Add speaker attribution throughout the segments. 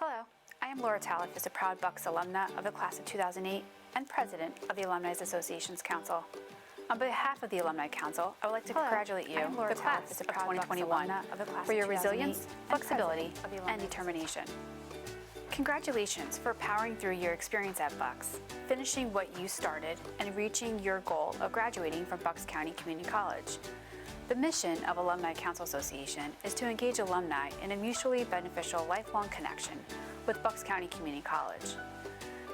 Speaker 1: Hello, I am Laura Taliff, as a proud Bucks alumna of the class of 2008 and president of the Alumni Association's Council. On behalf of the Alumni Council, I would like to congratulate you, the class of 2021, for your resilience, flexibility, and determination. Congratulations for powering through your experience at Bucks, finishing what you started, and reaching your goal of graduating from Bucks County Community College. The mission of Alumni Council Association is to engage alumni in a mutually beneficial lifelong connection with Bucks County Community College.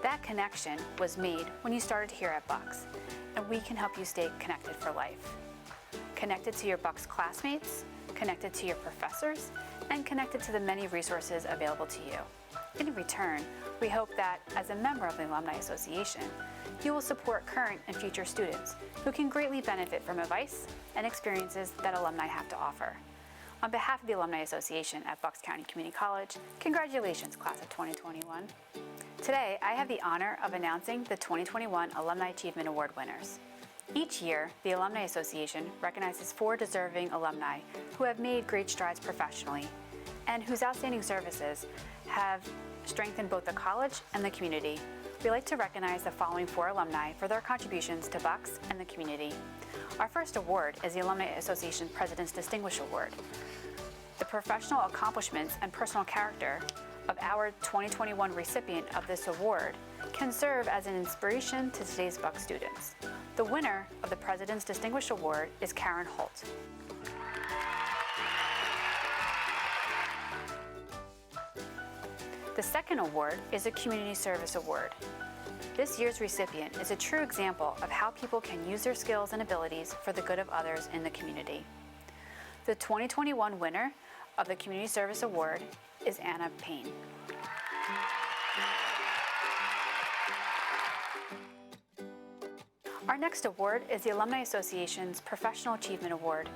Speaker 1: That connection was made when you started here at Bucks, and we can help you stay connected for life. Connected to your Bucks classmates, connected to your professors, and connected to the many resources available to you. In return, we hope that, as a member of the Alumni Association, you will support current and future students who can greatly benefit from advice and experiences that alumni have to offer. On behalf of the Alumni Association at Bucks County Community College, congratulations, class of 2021. Today, I have the honor of announcing the 2021 Alumni Achievement Award winners. Each year, the Alumni Association recognizes 4 deserving alumni who have made great strides professionally and whose outstanding services have strengthened both the college and the community. We like to recognize the following 4 alumni for their contributions to Bucks and the community. Our first award is the Alumni Association President's Distinguished Award. The professional accomplishments and personal character of our 2021 recipient of this award can serve as an inspiration to today's Bucks students. The winner of the President's Distinguished Award is Karen Holt. The second award is a Community Service Award. This year's recipient is a true example of how people can use their skills and abilities for the good of others in the community. The 2021 winner of the Community Service Award is Anna Payne. Our next award is the Alumni Association's Professional Achievement Award.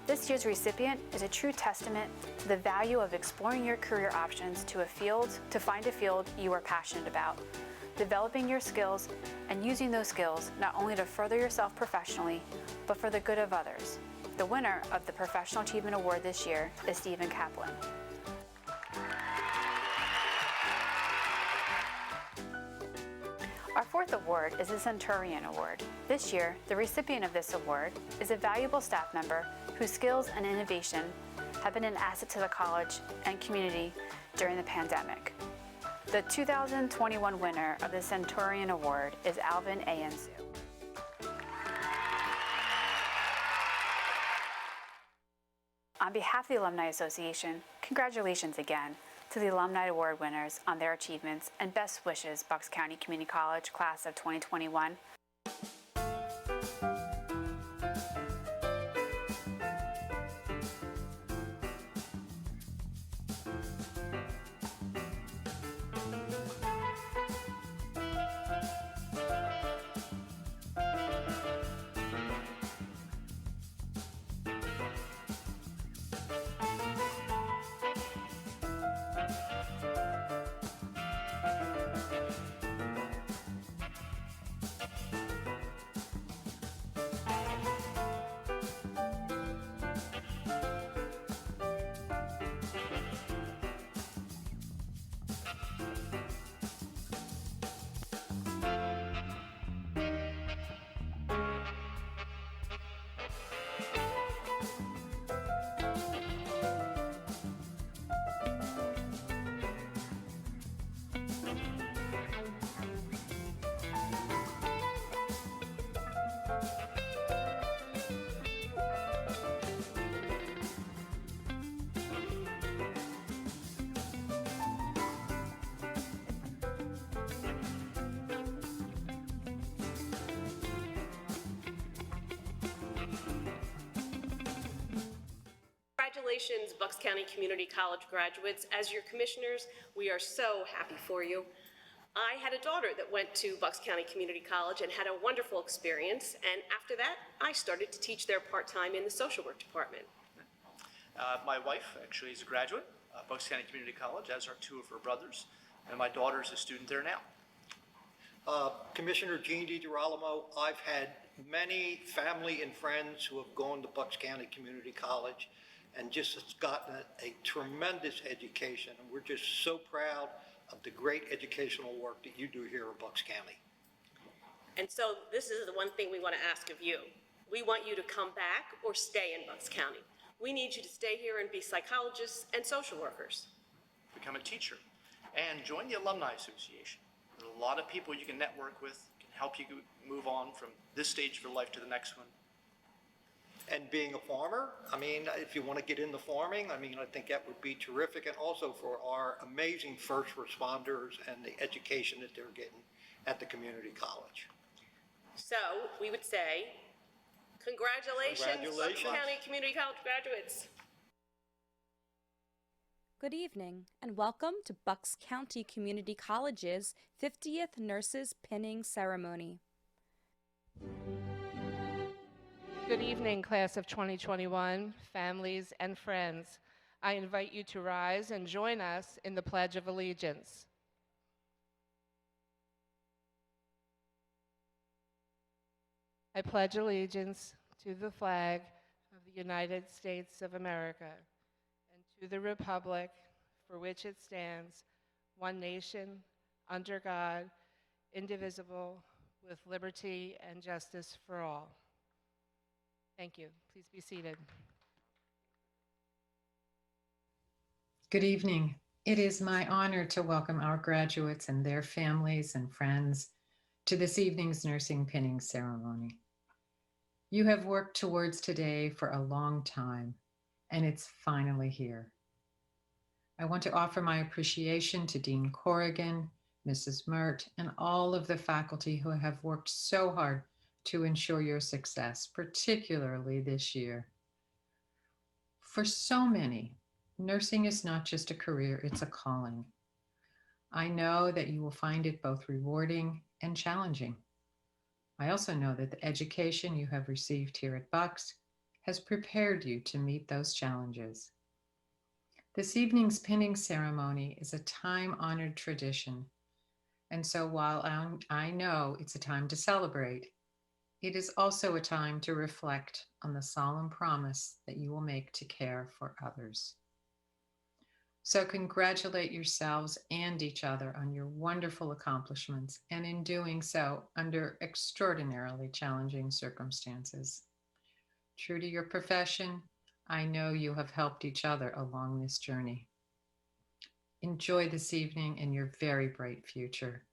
Speaker 1: This year's recipient is a true testament to the value of exploring your career options to find a field you are passionate about, developing your skills, and using those skills not only to further yourself professionally, but for the good of others. The winner of the Professional Achievement Award this year is Stephen Kaplan. Our fourth award is the Centurion Award. This year, the recipient of this award is a valuable staff member whose skills and innovation have been an asset to the college and community during the pandemic. The 2021 winner of the Centurion Award is Alvin Ayensu. On behalf of the Alumni Association, congratulations again to the Alumni Award winners on their achievements, and best wishes, Bucks County Community College class of 2021.
Speaker 2: Congratulations, Bucks County Community College graduates. As your commissioners, we are so happy for you. I had a daughter that went to Bucks County Community College and had a wonderful experience, and after that, I started to teach there part-time in the social work department.
Speaker 3: My wife actually is a graduate of Bucks County Community College, as are 2 of her brothers, and my daughter is a student there now.
Speaker 4: Commissioner Gene DiGirolamo, I've had many family and friends who have gone to Bucks County Community College, and just has gotten a tremendous education. And we're just so proud of the great educational work that you do here in Bucks County.
Speaker 2: And so this is the one thing we want to ask of you. We want you to come back or stay in Bucks County. We need you to stay here and be psychologists and social workers.
Speaker 3: Become a teacher, and join the Alumni Association. There are a lot of people you can network with, can help you move on from this stage of your life to the next one.
Speaker 4: And being a farmer, I mean, if you want to get into farming, I mean, I think that would be terrific. And also for our amazing first responders and the education that they're getting at the community college.
Speaker 2: So we would say, congratulations, Bucks County Community College graduates.
Speaker 5: Good evening, and welcome to Bucks County Community College's 50th Nurses Pinning Ceremony.
Speaker 6: Good evening, class of 2021, families and friends. I invite you to rise and join us in the Pledge of Allegiance. I pledge allegiance to the flag of the United States of America and to the republic for which it stands, one nation, under God, indivisible, with liberty and justice for all. Thank you. Please be seated.
Speaker 7: Good evening. It is my honor to welcome our graduates and their families and friends to this evening's nursing pinning ceremony. You have worked towards today for a long time, and it's finally here. I want to offer my appreciation to Dean Corrigan, Mrs. Mert, and all of the faculty who have worked so hard to ensure your success, particularly this year. For so many, nursing is not just a career, it's a calling. I know that you will find it both rewarding and challenging. I also know that the education you have received here at Bucks has prepared you to meet those challenges. This evening's pinning ceremony is a time-honored tradition, and so while I know it's a time to celebrate, it is also a time to reflect on the solemn promise that you will make to care for others. So congratulate yourselves and each other on your wonderful accomplishments, and in doing so under extraordinarily challenging circumstances. True to your profession, I know you have helped each other along this journey. Enjoy this evening and your very bright future.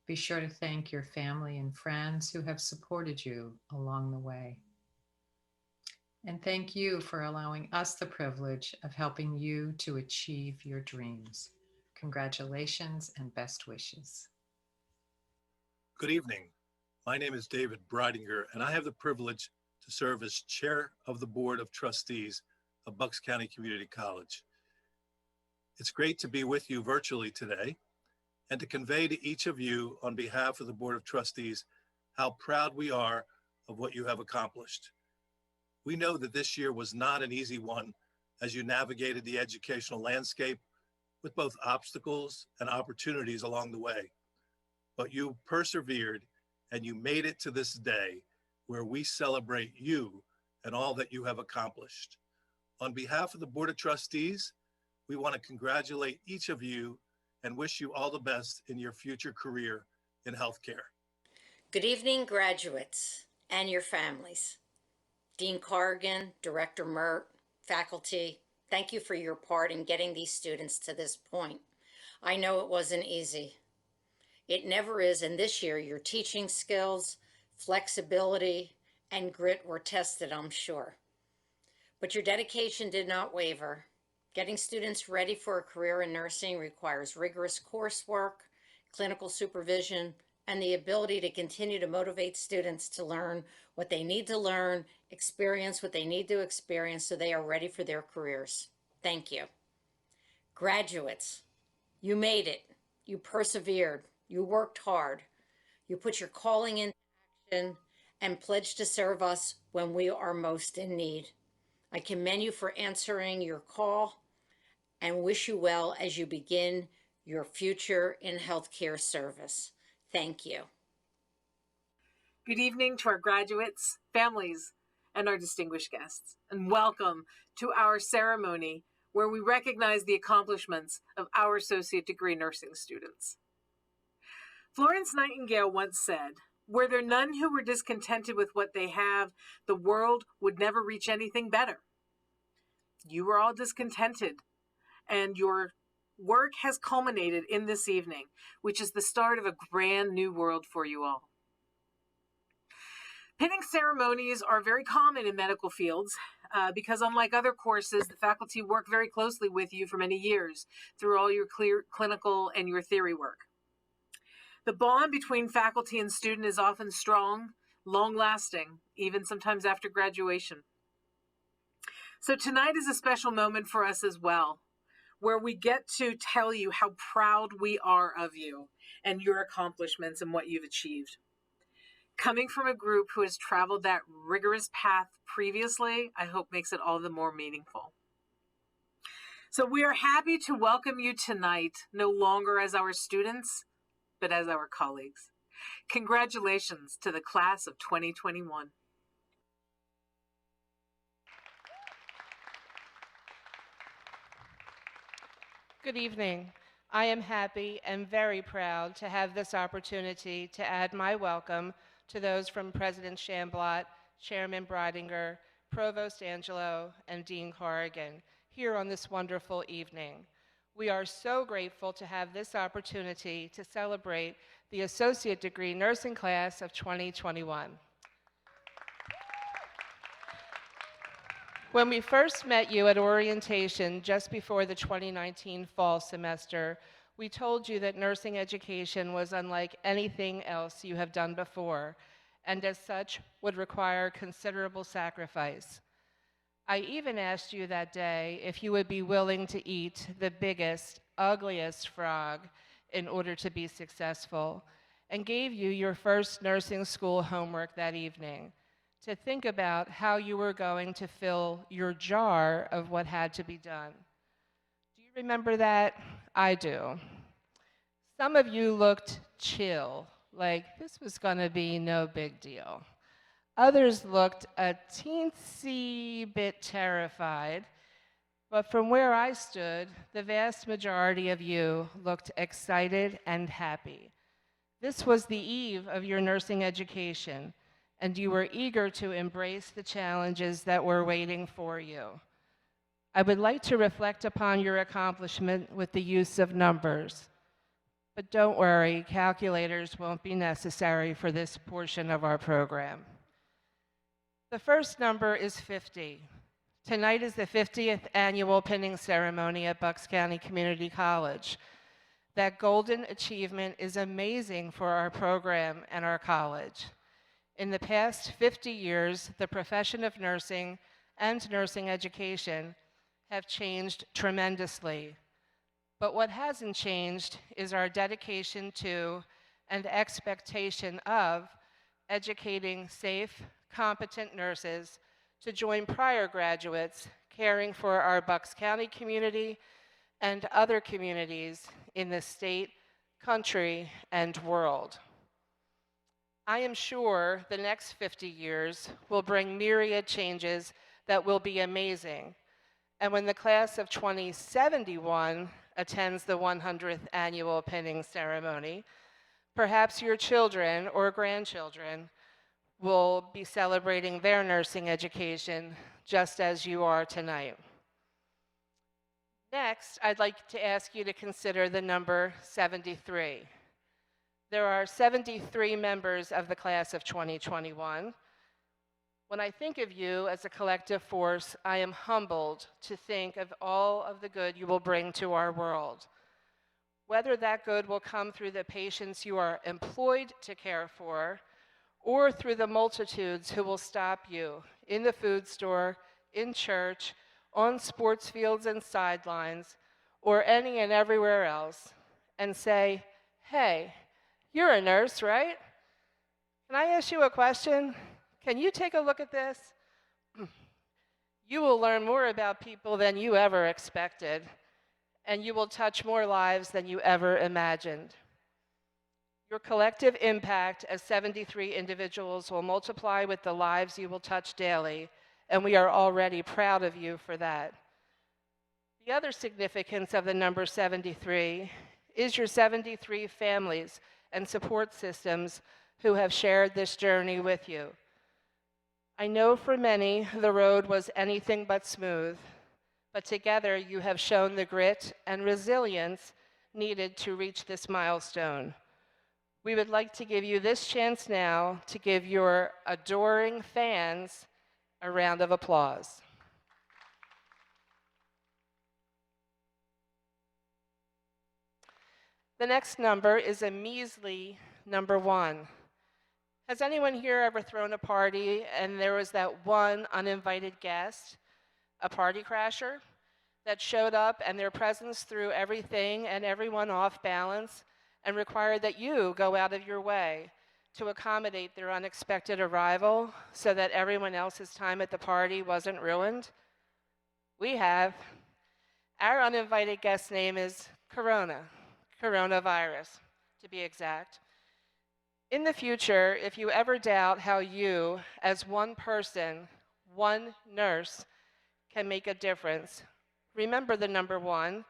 Speaker 7: Be sure to thank your family and friends who have supported you along the way. And thank you for allowing us the privilege of helping you to achieve your dreams. Congratulations and best wishes.
Speaker 8: Good evening. My name is David Breidinger, and I have the privilege to serve as Chair of the Board of Trustees of Bucks County Community College. It's great to be with you virtually today and to convey to each of you on behalf of the Board of Trustees how proud we are of what you have accomplished. We know that this year was not an easy one as you navigated the educational landscape with both obstacles and opportunities along the way. But you persevered and you made it to this day where we celebrate you and all that you have accomplished. On behalf of the Board of Trustees, we want to congratulate each of you and wish you all the best in your future career in healthcare.
Speaker 9: Good evening, graduates and your families. Dean Corrigan, Director Mert, faculty, thank you for your part in getting these students to this point. I know it wasn't easy. It never is, and this year your teaching skills, flexibility, and grit were tested, I'm sure. But your dedication did not waver. Getting students ready for a career in nursing requires rigorous coursework, clinical supervision, and the ability to continue to motivate students to learn what they need to learn, experience what they need to experience so they are ready for their careers. Thank you. Graduates, you made it. You persevered. You worked hard. You put your calling into action and pledged to serve us when we are most in need. I commend you for answering your call and wish you well as you begin your future in healthcare service. Thank you.
Speaker 10: Good evening to our graduates, families, and our distinguished guests, and welcome to our ceremony where we recognize the accomplishments of our associate degree nursing students. Florence Nightingale once said, "Were there none who were discontented with what they have, the world would never reach anything better." You were all discontented, and your work has culminated in this evening, which is the start of a brand new world for you all. Pinning ceremonies are very common in medical fields because unlike other courses, the faculty work very closely with you for many years through all your clinical and your theory work. The bond between faculty and student is often strong, long-lasting, even sometimes after graduation. So tonight is a special moment for us as well, where we get to tell you how proud we are of you and your accomplishments and what you've achieved. Coming from a group who has traveled that rigorous path previously, I hope makes it all the more meaningful. So we are happy to welcome you tonight, no longer as our students, but as our colleagues. Congratulations to the class of 2021.
Speaker 6: Good evening. I am happy and very proud to have this opportunity to add my welcome to those from President Chamblot, Chairman Bridinger, Provost Angelo, and Dean Corrigan here on this wonderful evening. We are so grateful to have this opportunity to celebrate the Associate Degree Nursing Class of 2021. When we first met you at orientation just before the 2019 fall semester, we told you that nursing education was unlike anything else you have done before, and as such would require considerable sacrifice. I even asked you that day if you would be willing to eat the biggest, ugliest frog in order to be successful, and gave you your first nursing school homework that evening, to think about how you were going to fill your jar of what had to be done. Do you remember that? I do. Some of you looked chill, like this was going to be no big deal. Others looked a teensy bit terrified, but from where I stood, the vast majority of you looked excited and happy. This was the eve of your nursing education, and you were eager to embrace the challenges that were waiting for you. I would like to reflect upon your accomplishment with the use of numbers. But don't worry, calculators won't be necessary for this portion of our program. The first number is 50. Tonight is the 50th annual pinning ceremony at Bucks County Community College. That golden achievement is amazing for our program and our college. In the past 50 years, the profession of nursing and nursing education have changed tremendously. But what hasn't changed is our dedication to and expectation of educating safe, competent nurses to join prior graduates caring for our Bucks County community and other communities in the state, country, and world. I am sure the next 50 years will bring myriad changes that will be amazing. And when the class of 2071 attends the 100th annual pinning ceremony, perhaps your children or grandchildren will be celebrating their nursing education just as you are tonight. Next, I'd like to ask you to consider the number 73. There are 73 members of the class of 2021. When I think of you as a collective force, I am humbled to think of all of the good you will bring to our world. Whether that good will come through the patients you are employed to care for, or through the multitudes who will stop you in the food store, in church, on sports fields and sidelines, or any and everywhere else, and say, "Hey, you're a nurse, right? Can I ask you a question? Can you take a look at this?" You will learn more about people than you ever expected, and you will touch more lives than you ever imagined. Your collective impact as 73 individuals will multiply with the lives you will touch daily, and we are already proud of you for that. The other significance of the number 73 is your 73 families and support systems who have shared this journey with you. I know for many the road was anything but smooth, but together you have shown the grit and resilience needed to reach this milestone. We would like to give you this chance now to give your adoring fans a round of applause. The next number is a measly number 1. Has anyone here ever thrown a party and there was that one uninvited guest, a party crasher, that showed up and their presence threw everything and everyone off balance and required that you go out of your way to accommodate their unexpected arrival so that everyone else's time at the party wasn't ruined? We have. Our uninvited guest name is coronavirus, to be exact. In the future, if you ever doubt how you, as one person, one nurse, can make a difference, remember the number 1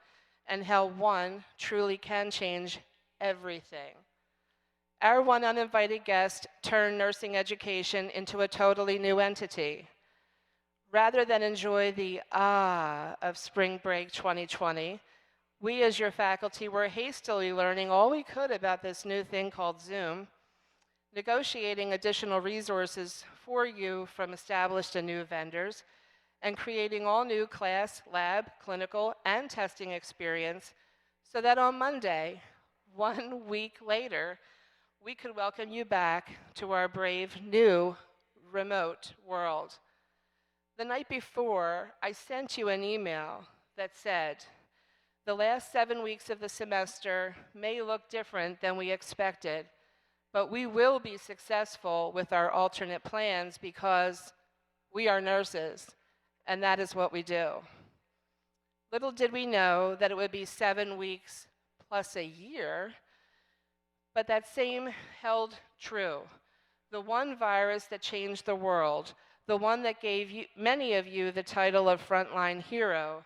Speaker 6: and how 1 truly can change everything. Our one uninvited guest turned nursing education into a totally new entity. Rather than enjoy the of spring break 2020, we as your faculty were hastily learning all we could about this new thing called Zoom, negotiating additional resources for you from established and new vendors, and creating all new class, lab, clinical, and testing experience so that on Monday, 1 week later, we could welcome you back to our brave new remote world. The night before, I sent you an email that said, the last 7 weeks of the semester may look different than we expected, but we will be successful with our alternate plans because we are nurses, and that is what we do. Little did we know that it would be 7 weeks plus a year, but that same held true. The one virus that changed the world, the one that gave many of you the title of frontline hero,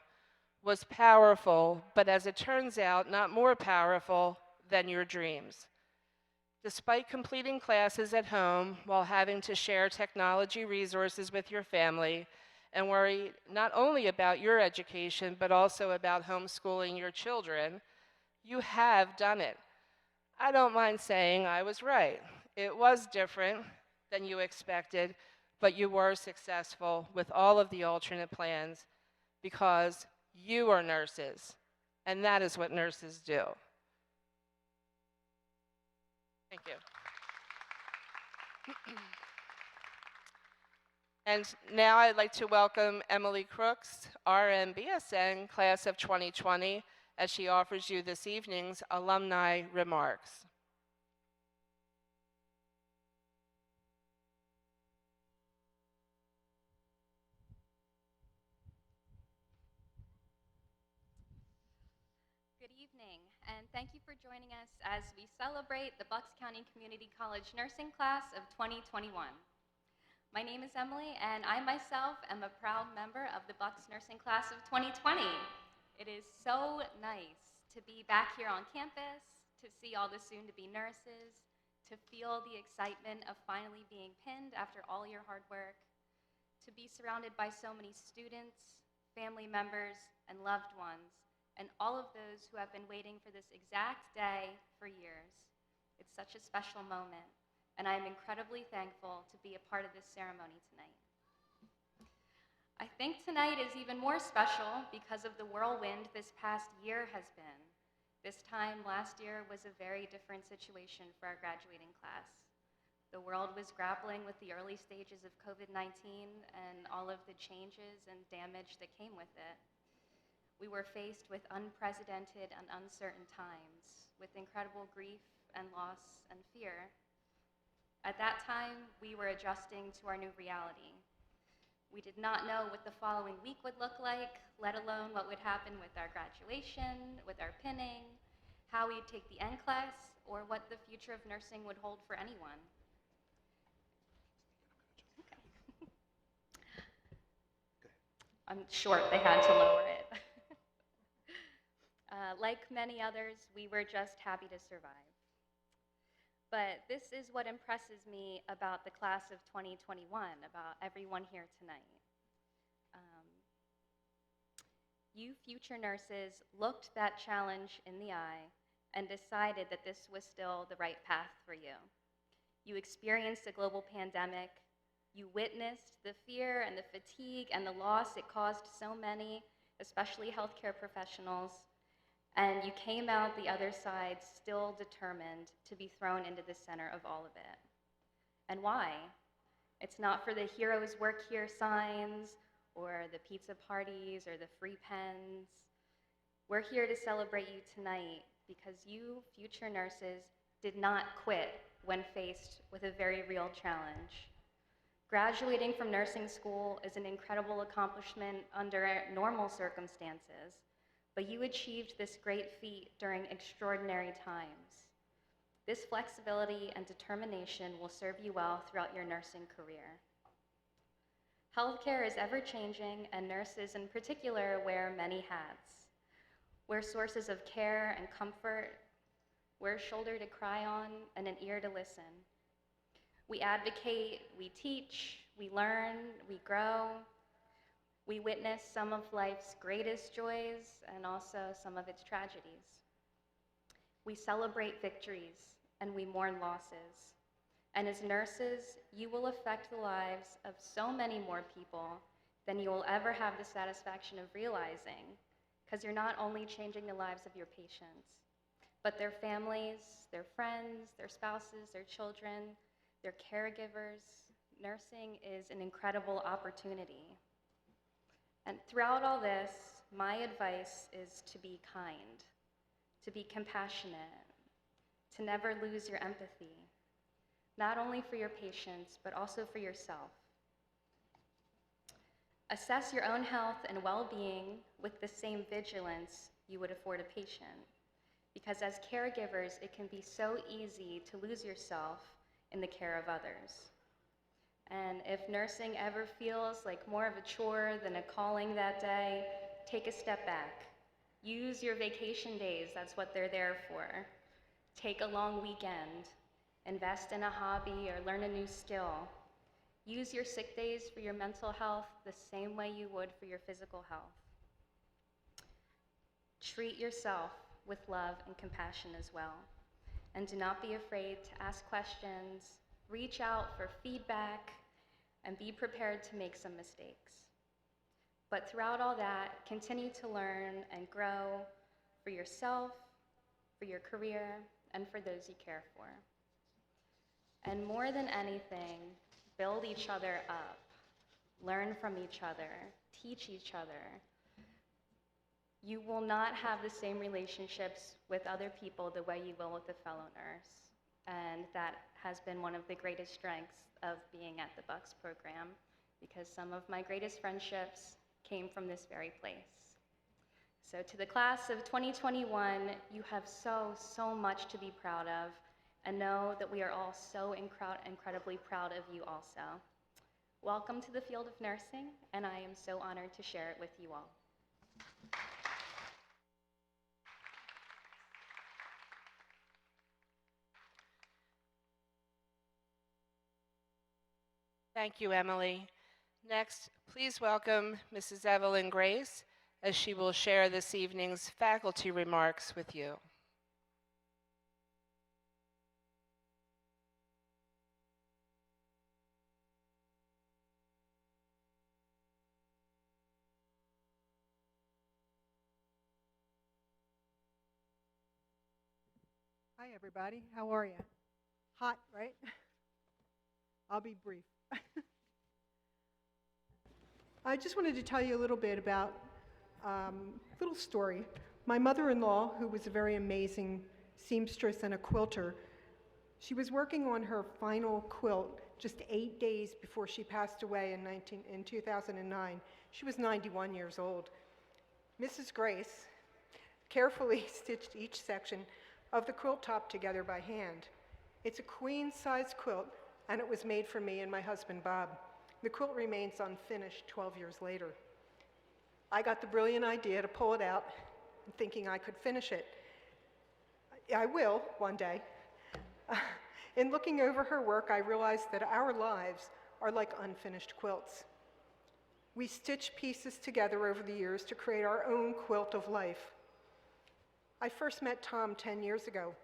Speaker 6: was powerful, but as it turns out, not more powerful than your dreams. Despite completing classes at home while having to share technology resources with your family and worry not only about your education, but also about homeschooling your children, you have done it. I don't mind saying I was right. It was different than you expected, but you were successful with all of the alternate plans because you are nurses, and that is what nurses do. Thank you. And now I'd like to welcome Emily Crooks, RN BSN, class of 2020, as she offers you this evening's Alumni Remarks.
Speaker 11: Good evening, and thank you for joining us as we celebrate the Bucks County Community College Nursing Class of 2021. My name is Emily, and I myself am a proud member of the Bucks Nursing Class of 2020. It is so nice to be back here on campus, to see all the soon-to-be nurses, to feel the excitement of finally being pinned after all your hard work, to be surrounded by so many students, family members, and loved ones, and all of those who have been waiting for this exact day for years. It's such a special moment, and I am incredibly thankful to be a part of this ceremony tonight. I think tonight is even more special because of the whirlwind this past year has been. This time last year was a very different situation for our graduating class. The world was grappling with the early stages of COVID-19 and all of the changes and damage that came with it. We were faced with unprecedented and uncertain times, with incredible grief and loss and fear. At that time, we were adjusting to our new reality. We did not know what the following week would look like, let alone what would happen with our graduation, with our pinning, how we'd take the NCLAS, or what the future of nursing would hold for anyone. I'm short, they had to lower it. Like many others, we were just happy to survive. But this is what impresses me about the class of 2021, about everyone here tonight. You future nurses looked that challenge in the eye and decided that this was still the right path for you. You experienced a global pandemic. You witnessed the fear and the fatigue and the loss it caused so many, especially healthcare professionals, and you came out the other side still determined to be thrown into the center of all of it. And why? It's not for the heroes work here signs or the pizza parties or the free pens. We're here to celebrate you tonight because you, future nurses, did not quit when faced with a very real challenge. Graduating from nursing school is an incredible accomplishment under normal circumstances, but you achieved this great feat during extraordinary times. This flexibility and determination will serve you well throughout your nursing career. Healthcare is ever-changing, and nurses in particular wear many hats. We're sources of care and comfort. We're a shoulder to cry on and an ear to listen. We advocate, we teach, we learn, we grow. We witness some of life's greatest joys and also some of its tragedies. We celebrate victories and we mourn losses. And as nurses, you will affect the lives of so many more people than you will ever have the satisfaction of realizing, because you're not only changing the lives of your patients, but their families, their friends, their spouses, their children, their caregivers. Nursing is an incredible opportunity. And throughout all this, my advice is to be kind, to be compassionate, to never lose your empathy, not only for your patients, but also for yourself. Assess your own health and well-being with the same vigilance you would afford a patient, because as caregivers, it can be so easy to lose yourself in the care of others. And if nursing ever feels like more of a chore than a calling that day, take a step back. Use your vacation days, that's what they're there for. Take a long weekend. Invest in a hobby or learn a new skill. Use your sick days for your mental health the same way you would for your physical health. Treat yourself with love and compassion as well. And do not be afraid to ask questions, reach out for feedback, and be prepared to make some mistakes. But throughout all that, continue to learn and grow for yourself, for your career, and for those you care for. And more than anything, build each other up, learn from each other, teach each other. You will not have the same relationships with other people the way you will with a fellow nurse. And that has been one of the greatest strengths of being at the Bucks program, because some of my greatest friendships came from this very place. So to the class of 2021, you have so much to be proud of, and know that we are all so incredibly proud of you also. Welcome to the field of nursing, and I am so honored to share it with you all.
Speaker 6: Thank you, Emily. Next, please welcome Mrs. Evelyn Grace, as she will share this evening's faculty remarks with you.
Speaker 12: Hi, everybody. How are you? Hot, right? I'll be brief. I just wanted to tell you a little bit about a little story. My mother-in-law, who was a very amazing seamstress and a quilter, she was working on her final quilt just 8 days before she passed away in 2009. She was 91 years old. Mrs. Grace carefully stitched each section, of the quilt top together by hand. It's a queen-size quilt, and it was made for me and my husband, Bob. The quilt remains unfinished 12 years later. I got the brilliant idea to pull it out, thinking I could finish it. I will, one day. In looking over her work, I realized that our lives are like unfinished quilts. We stitch pieces together over the years to create our own quilt of life. I first met Tom 10 years ago.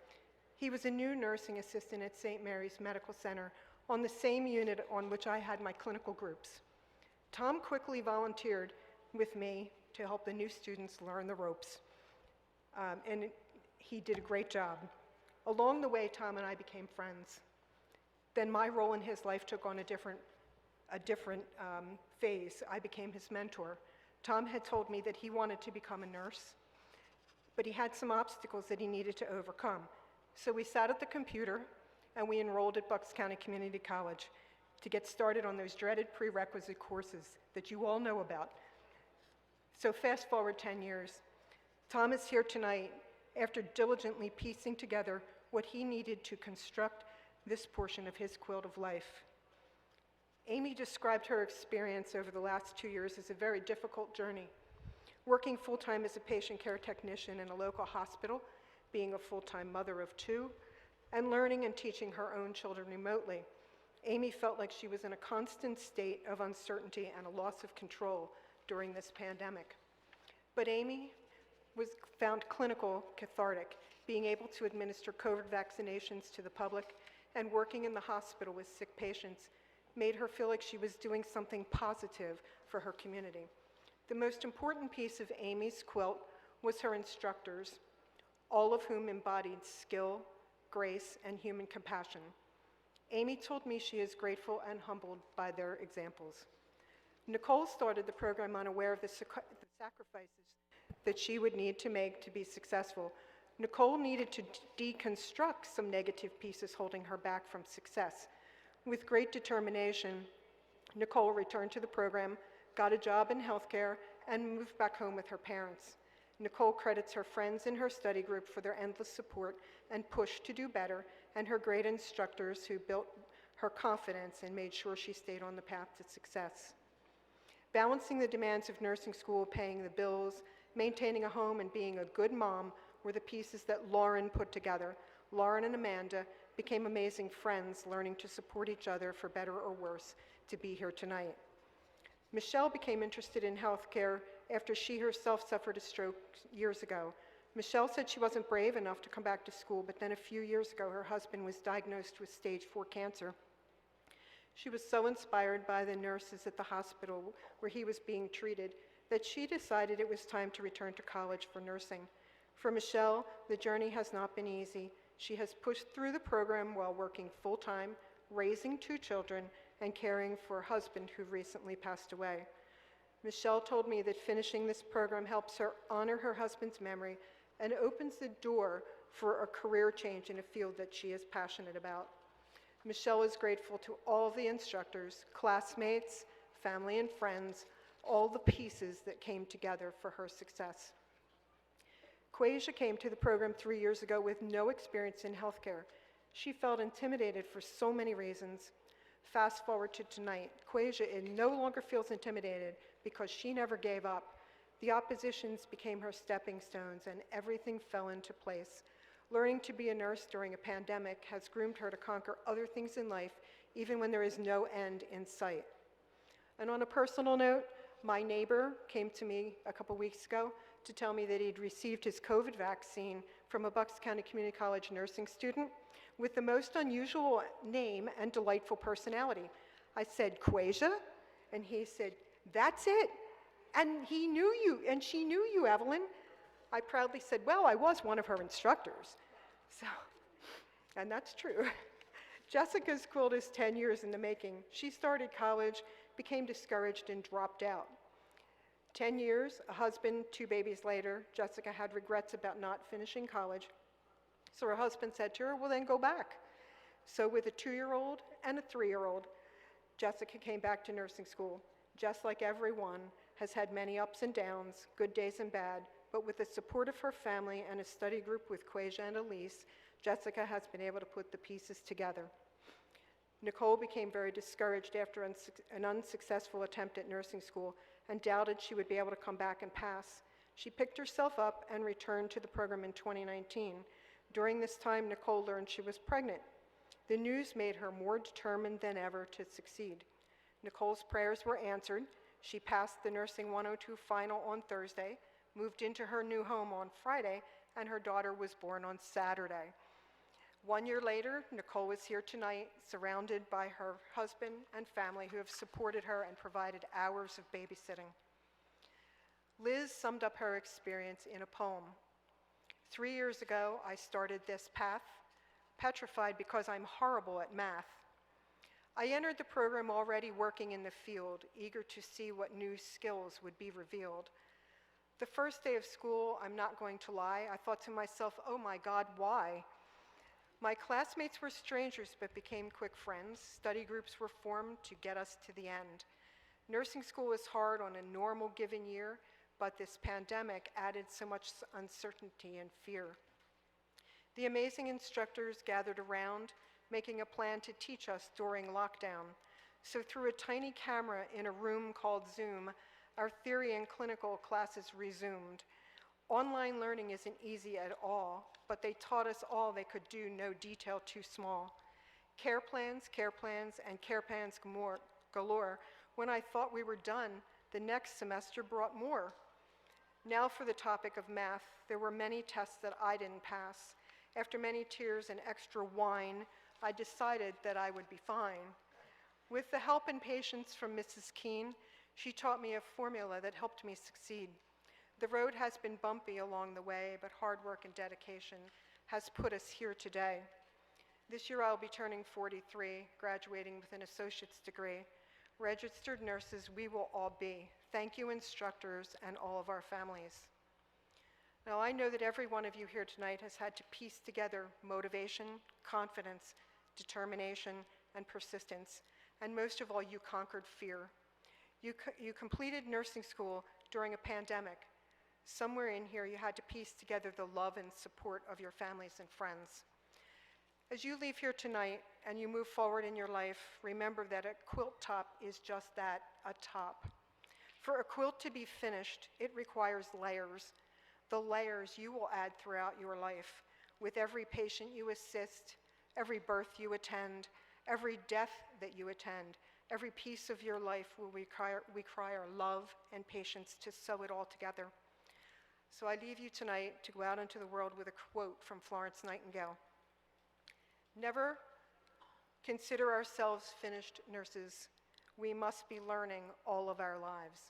Speaker 12: He was a new nursing assistant at St. Mary's Medical Center on the same unit on which I had my clinical groups. Tom quickly volunteered with me to help the new students learn the ropes, and he did a great job. Along the way, Tom and I became friends. Then my role in his life took on a different phase. I became his mentor. Tom had told me that he wanted to become a nurse, but he had some obstacles that he needed to overcome. So we sat at the computer and we enrolled at Bucks County Community College to get started on those dreaded prerequisite courses that you all know about. So fast forward 10 years. Tom is here tonight after diligently piecing together what he needed to construct this portion of his quilt of life. Amy described her experience over the last 2 years as a very difficult journey. Working full-time as a patient care technician in a local hospital, being a full-time mother of 2, and learning and teaching her own children remotely. Amy felt like she was in a constant state of uncertainty and a loss of control during this pandemic. But Amy found clinical cathartic, being able to administer COVID vaccinations to the public and working in the hospital with sick patients made her feel like she was doing something positive for her community. The most important piece of Amy's quilt was her instructors, all of whom embodied skill, grace, and human compassion. Amy told me she is grateful and humbled by their examples. Nicole started the program unaware of the sacrifices that she would need to make to be successful. Nicole needed to deconstruct some negative pieces holding her back from success. With great determination, Nicole returned to the program, got a job in healthcare, and moved back home with her parents. Nicole credits her friends in her study group for their endless support and push to do better, and her great instructors who built her confidence and made sure she stayed on the path to success. Balancing the demands of nursing school, paying the bills, maintaining a home, and being a good mom were the pieces that Lauren put together. Lauren and Amanda became amazing friends, learning to support each other for better or worse to be here tonight. Michelle became interested in healthcare after she herself suffered a stroke years ago. Michelle said she wasn't brave enough to come back to school, but then a few years ago, her husband was diagnosed with stage 4 cancer. She was so inspired by the nurses at the hospital where he was being treated that she decided it was time to return to college for nursing. For Michelle, the journey has not been easy. She has pushed through the program while working full-time, raising 2 children, and caring for a husband who recently passed away. Michelle told me that finishing this program helps her honor her husband's memory and opens the door for a career change in a field that she is passionate about. Michelle is grateful to all the instructors, classmates, family, and friends, all the pieces that came together for her success. Quasia came to the program 3 years ago with no experience in healthcare. She felt intimidated for so many reasons. Fast forward to tonight, Quasia no longer feels intimidated because she never gave up. The oppositions became her stepping stones and everything fell into place. Learning to be a nurse during a pandemic has groomed her to conquer other things in life, even when there is no end in sight. And on a personal note, my neighbor came to me a couple weeks ago to tell me that he'd received his COVID vaccine from a Bucks County Community College nursing student with the most unusual name and delightful personality. I said, Quasia? And he said, that's it. And he knew you, and she knew you, Evelyn. I proudly said, well, I was one of her instructors. So, and that's true. Jessica's quilt is 10 years in the making. She started college, became discouraged, and dropped out. 10 years, a husband, 2 babies later, Jessica had regrets about not finishing college. So her husband said to her, well, then go back. So with a 2-year-old and a 3-year-old, Jessica came back to nursing school. Just like everyone, has had many ups and downs, good days and bad, but with the support of her family and a study group with Quasia and Elise, Jessica has been able to put the pieces together. Nicole became very discouraged after an unsuccessful attempt at nursing school and doubted she would be able to come back and pass. She picked herself up and returned to the program in 2019. During this time, Nicole learned she was pregnant. The news made her more determined than ever to succeed. Nicole's prayers were answered. She passed the Nursing 102 final on Thursday, moved into her new home on Friday, and her daughter was born on Saturday. 1 year later, Nicole is here tonight, surrounded by her husband and family who have supported her and provided hours of babysitting. Liz summed up her experience in a poem. 3 years ago, I started this path, petrified because I'm horrible at math. I entered the program already working in the field, eager to see what new skills would be revealed. The first day of school, I'm not going to lie, I thought to myself, oh my God, why? My classmates were strangers but became quick friends. Study groups were formed to get us to the end. Nursing school is hard on a normal given year, but this pandemic added so much uncertainty and fear. The amazing instructors gathered around, making a plan to teach us during lockdown. So through a tiny camera in a room called Zoom, our theory and clinical classes resumed. Online learning isn't easy at all, but they taught us all they could do, no detail too small. Care plans, and care plans galore. When I thought we were done, the next semester brought more. Now for the topic of math, there were many tests that I didn't pass. After many tears and extra wine, I decided that I would be fine. With the help and patience from Mrs. Keene, she taught me a formula that helped me succeed. The road has been bumpy along the way, but hard work and dedication has put us here today. This year I'll be turning 43, graduating with an associate's degree. Registered nurses we will all be. Thank you, instructors, and all of our families. Now, I know that every one of you here tonight has had to piece together motivation, confidence, determination, and persistence, and most of all, you conquered fear. You completed nursing school during a pandemic. Somewhere in here, you had to piece together the love and support of your families and friends. As you leave here tonight and you move forward in your life, remember that a quilt top is just that, a top. For a quilt to be finished, it requires layers. The layers you will add throughout your life. With every patient you assist, every birth you attend, every death that you attend, every piece of your life will require love and patience to sew it all together. So I leave you tonight to go out into the world with a quote from Florence Nightingale. Never consider ourselves finished nurses. We must be learning all of our lives.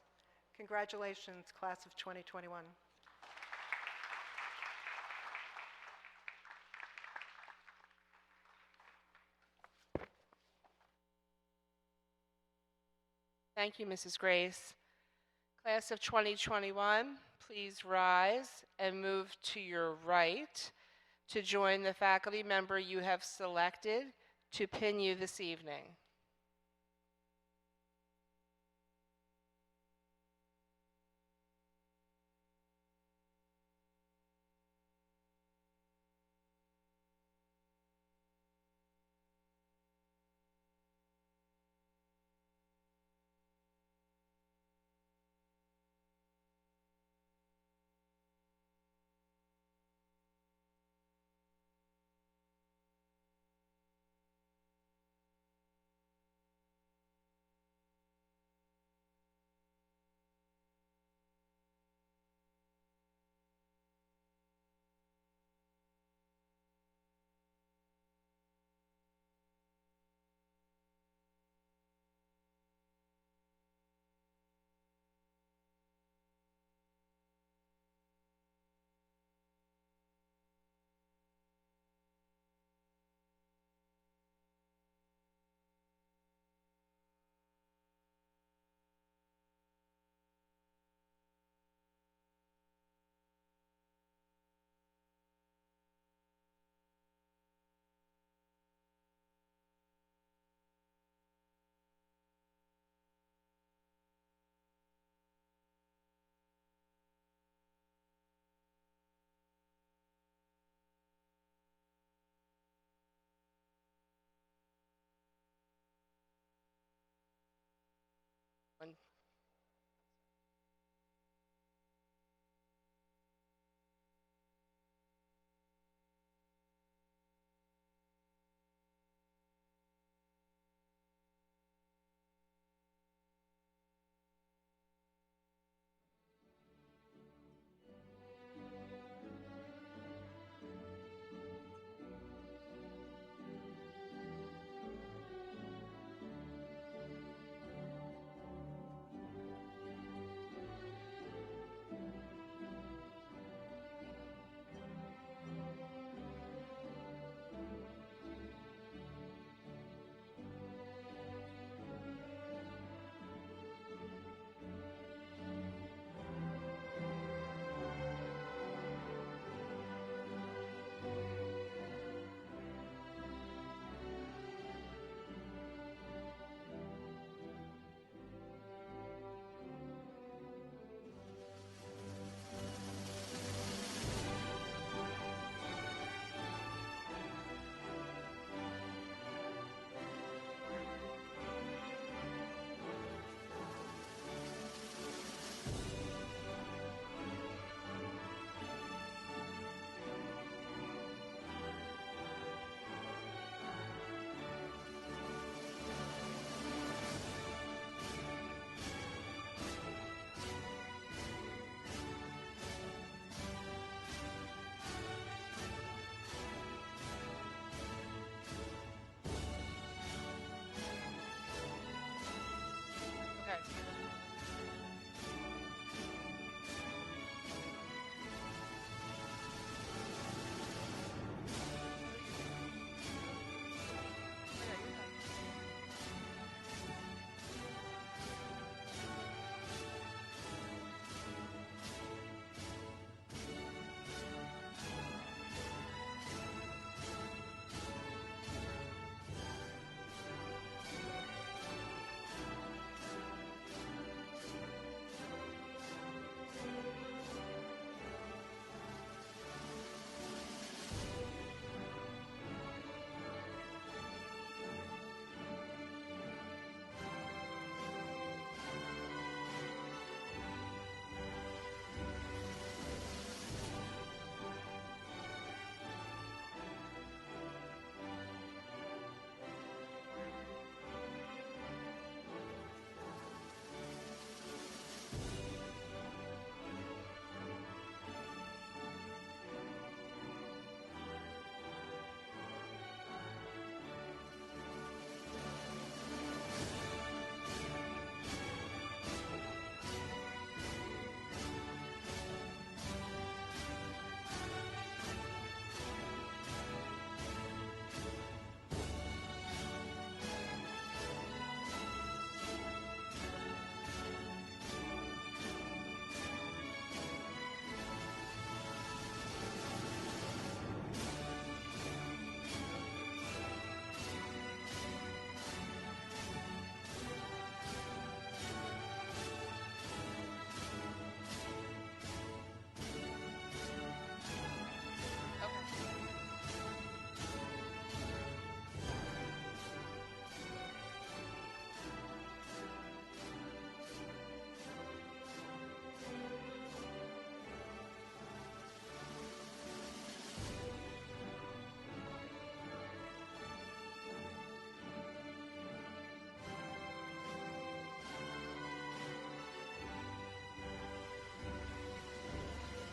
Speaker 12: Congratulations, class of 2021.
Speaker 6: Thank you, Mrs. Grace. Class of 2021, please rise and move to your right to join the faculty member you have selected to pin you this evening.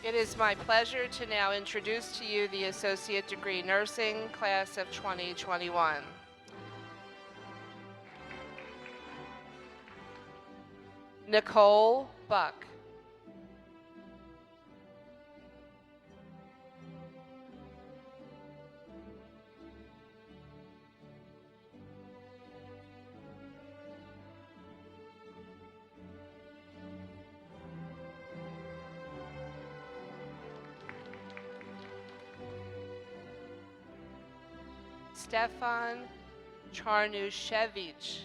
Speaker 6: It is my pleasure to now introduce to you the Associate Degree Nursing Class of 2021. Nicole Buck. Stefan Charnushevich.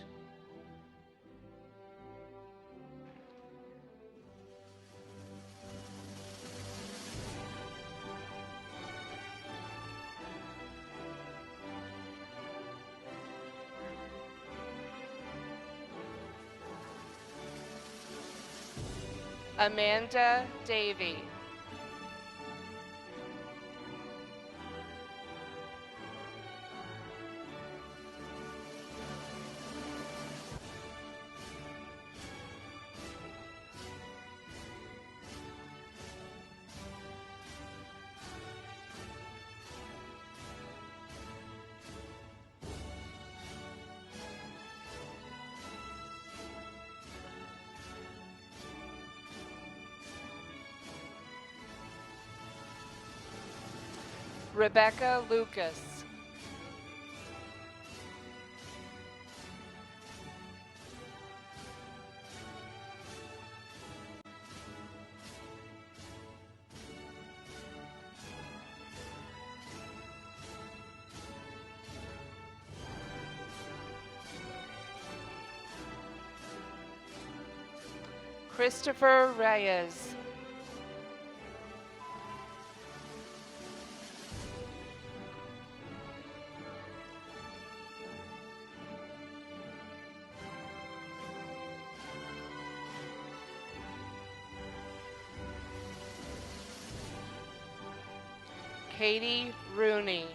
Speaker 6: Amanda Davey. Rebecca Lucas. Christopher Reyes. Katie Rooney.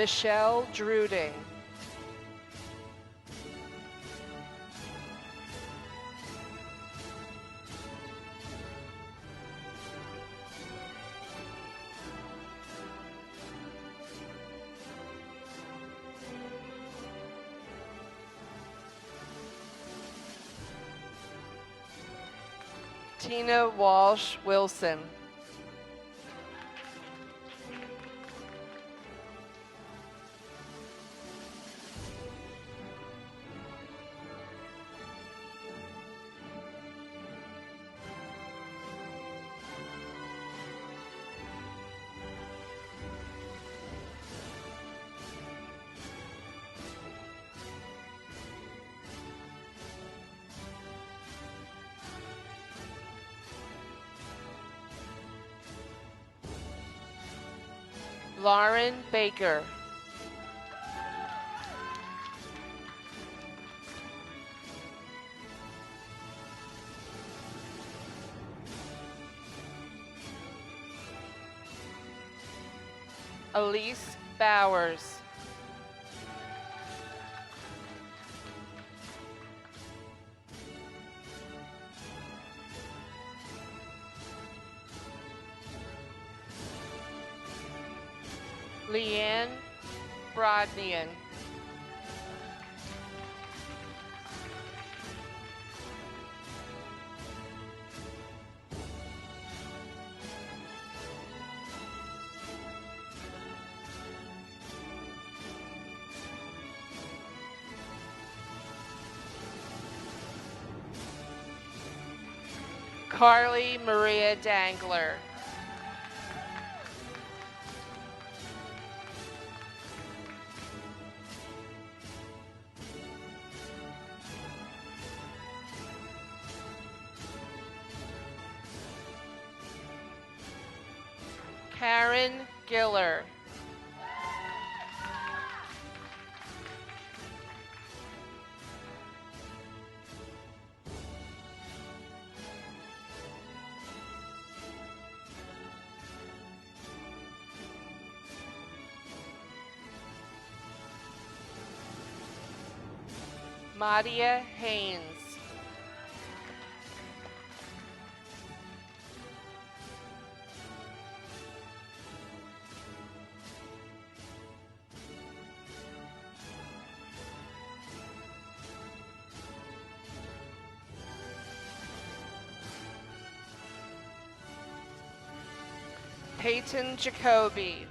Speaker 6: Michelle Druding. Tina Walsh Wilson. Lauren Baker. Elise Bowers. Leanne Brodnian. Carly Maria Dangler. Karen Giller. Madia Haynes. Peyton Jacoby.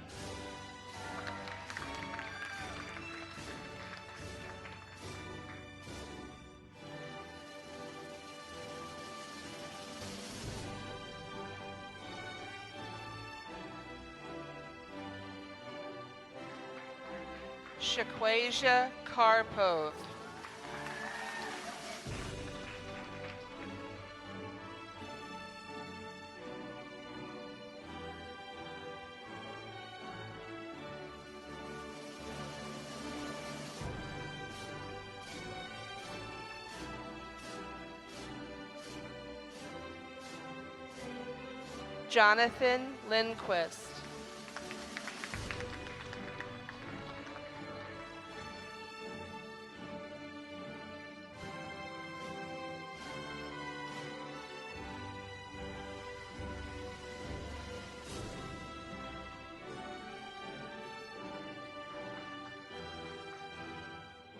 Speaker 6: Shaquasia Karpov. Jonathan Lindquist.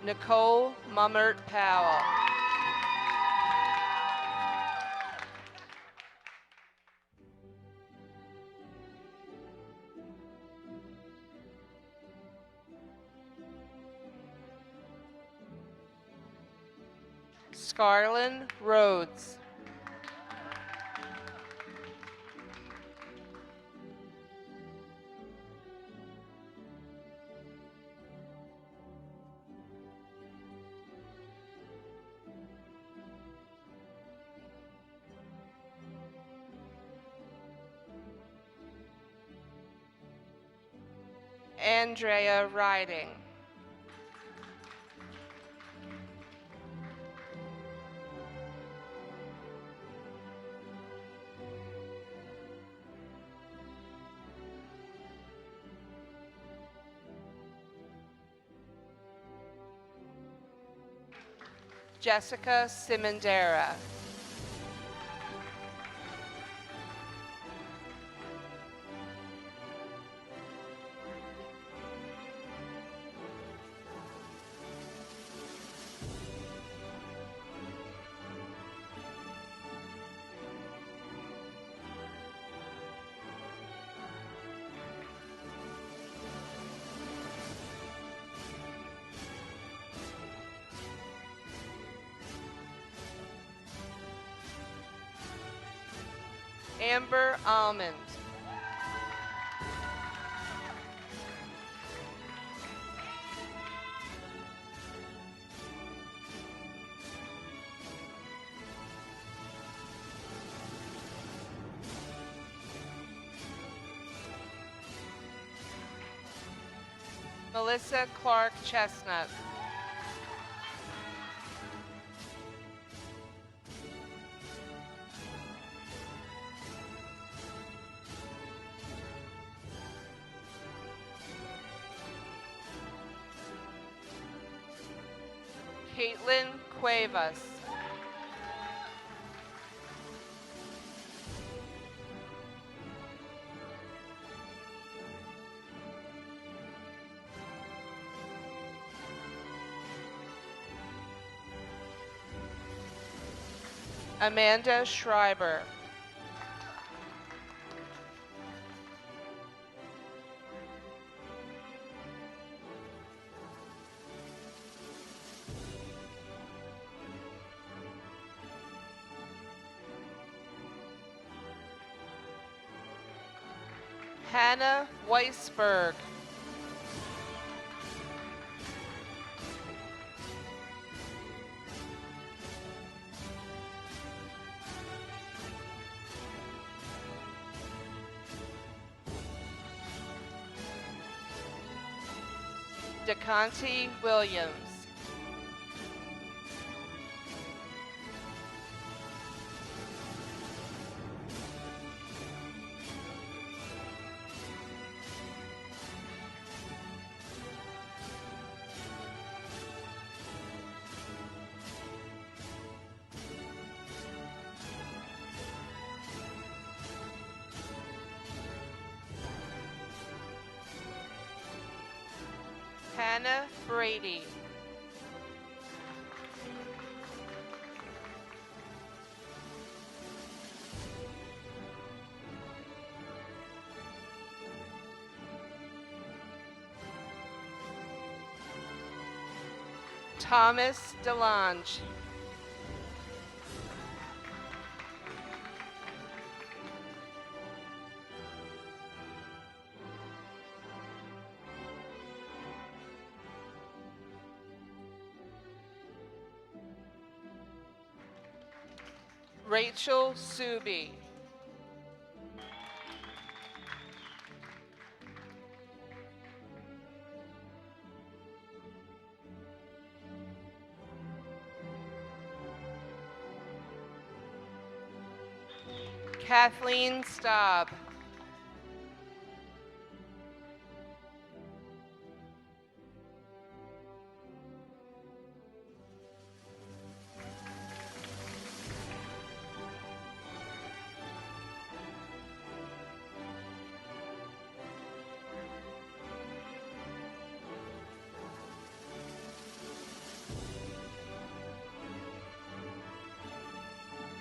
Speaker 6: Nicole Mummert Powell. Scarlyn Rhodes. Andrea Riding. Jessica Simondera. Amber Almond. Melissa Clark Chestnut. Caitlin Cuevas. Amanda Schreiber. Hannah Weisberg. DeConti Williams. Hannah Brady. Thomas DeLange. Rachel Suby. Kathleen Staub.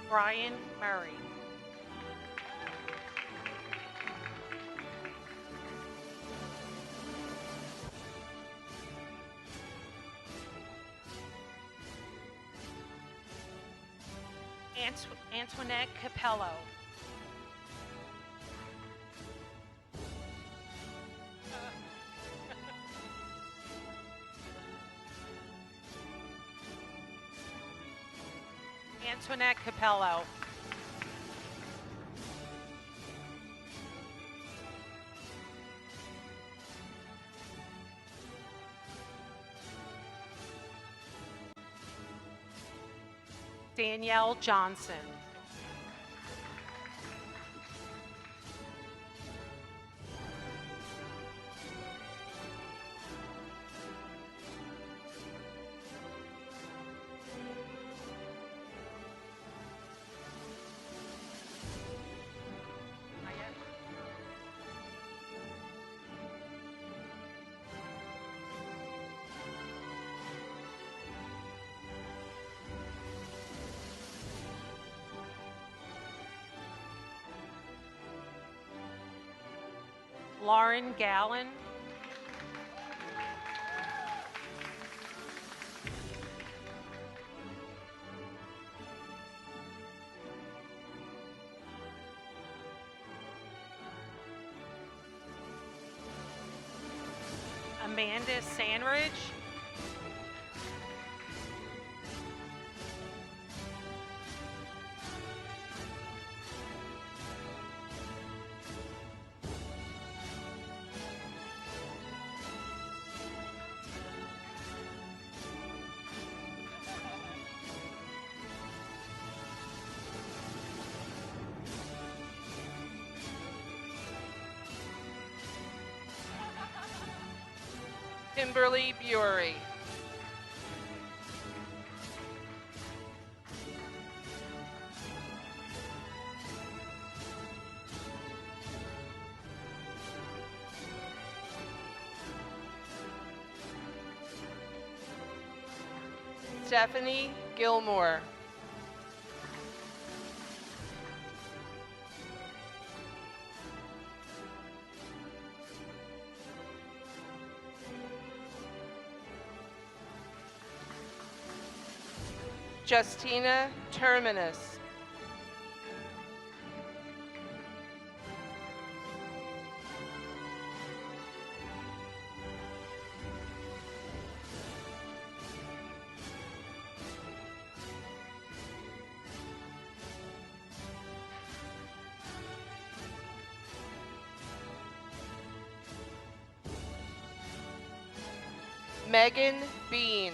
Speaker 13: Brian Murray. Antoinette Capello. Antoinette Capello. Danielle Johnson. Lauren Gallen. Amanda Sandridge. Kimberly Bury. Stephanie Gilmore. Justina Terminus. Megan Bean.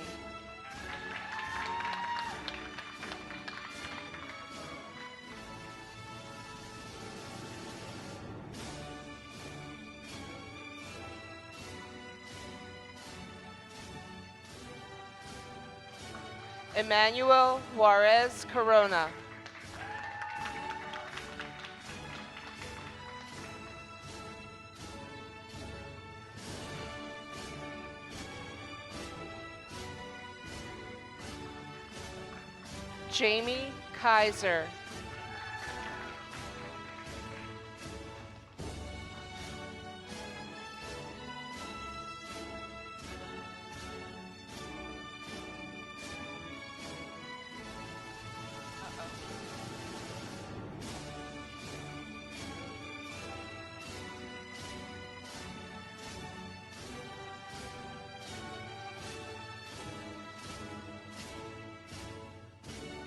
Speaker 13: Emmanuel Juarez Corona. Jamie Kaiser.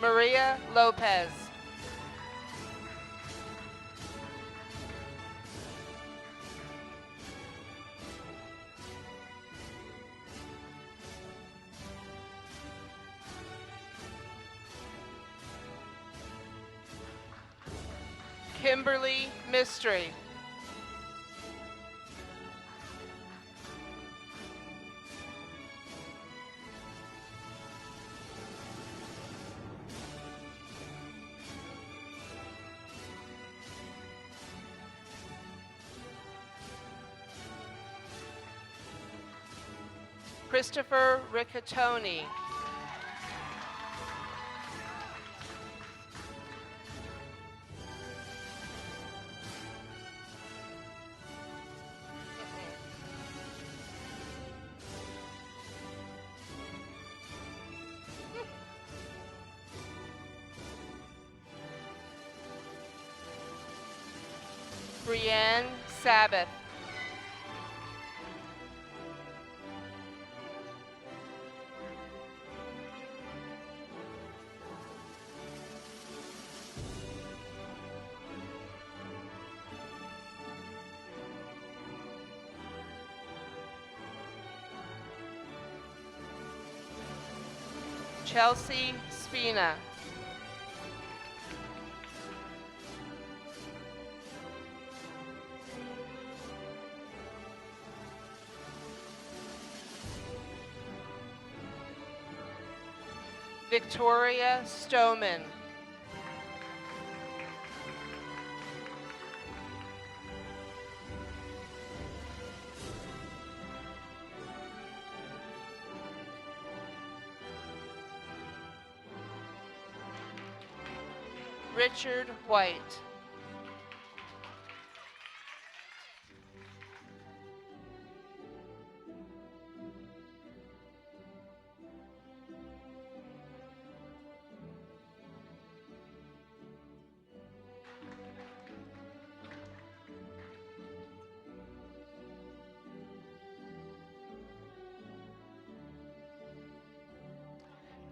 Speaker 13: Maria Lopez. Kimberly Mystery. Christopher Riccatoni. Brienne Sabbath. Chelsea Spina. Victoria Stoneman. Richard White.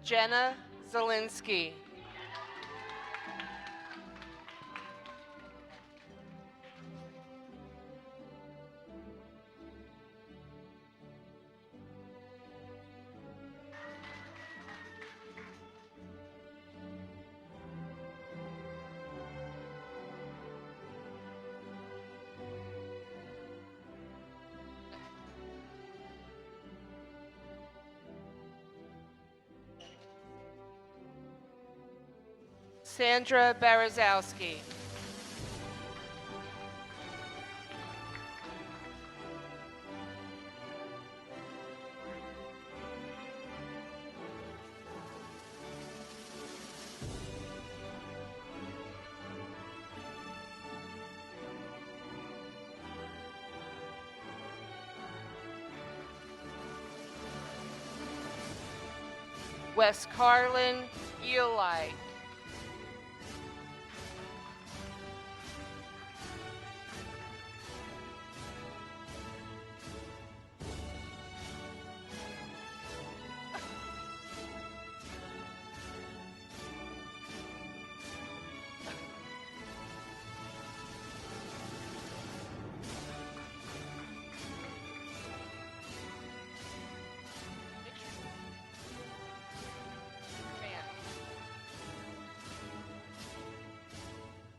Speaker 13: Jenna Zielinski. Sandra Berezowski. West Carlin Eli.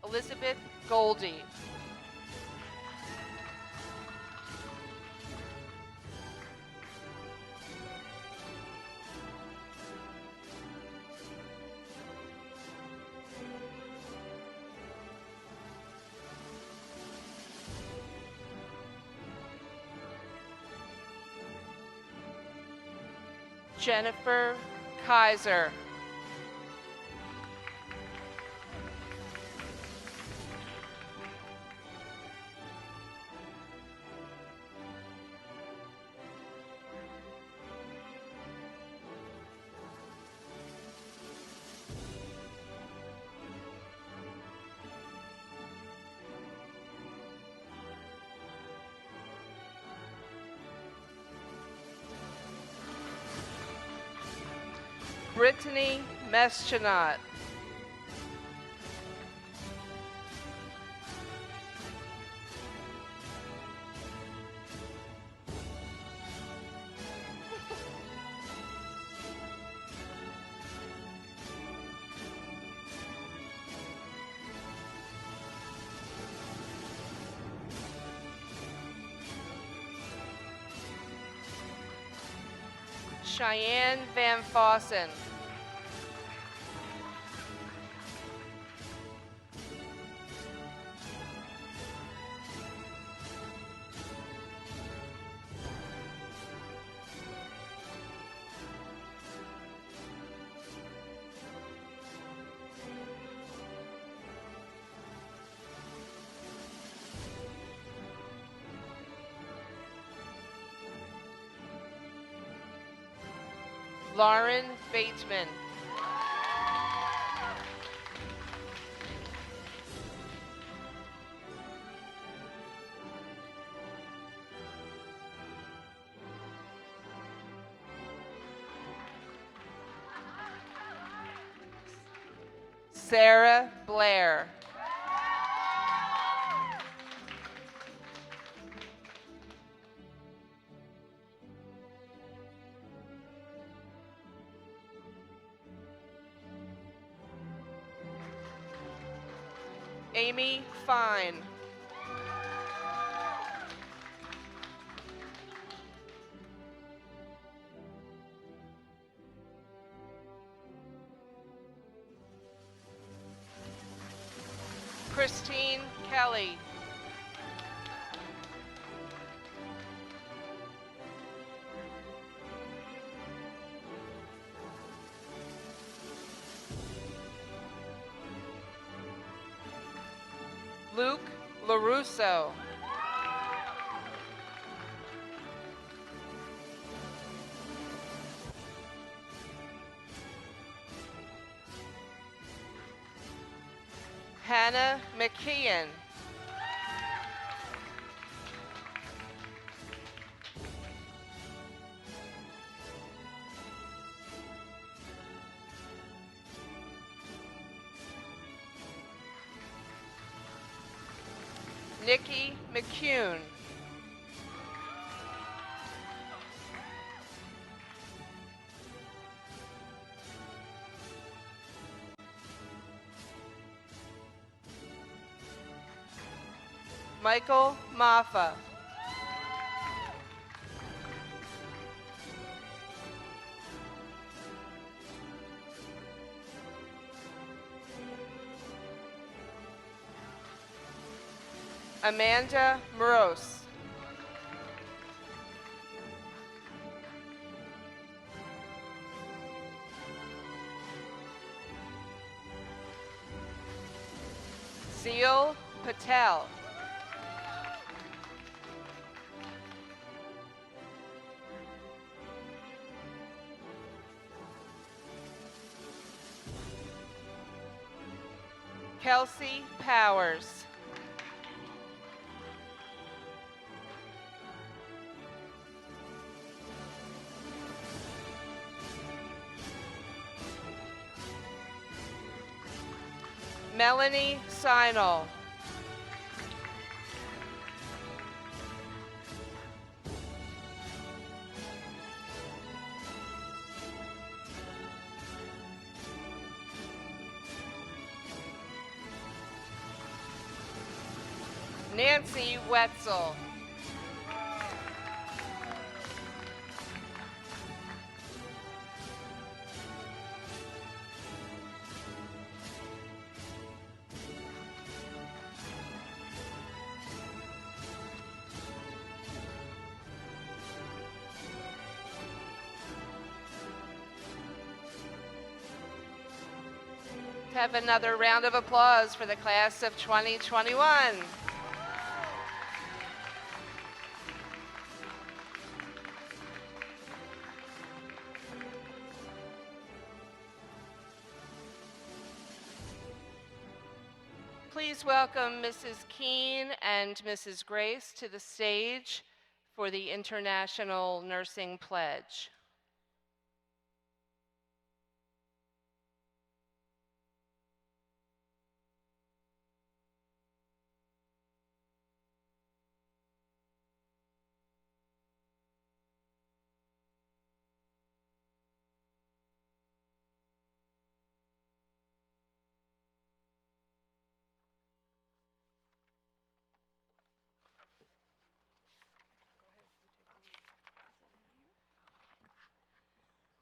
Speaker 13: Elizabeth Goldie. Jennifer Kaiser. Brittany Meschanot. Cheyenne Van Fossen. Lauren Bateman. Sarah Blair. Amy Fine. Christine Kelly. Luke LaRusso. Hannah McKeon. Nikki McCune. Michael Maffa. Amanda Morose. Seal Patel. Kelsey Powers. Melanie Seinel. Nancy Wetzel. Have another round of applause for the class of 2021. Please welcome Mrs. Keene and Mrs. Grace to the stage for the International Nursing Pledge.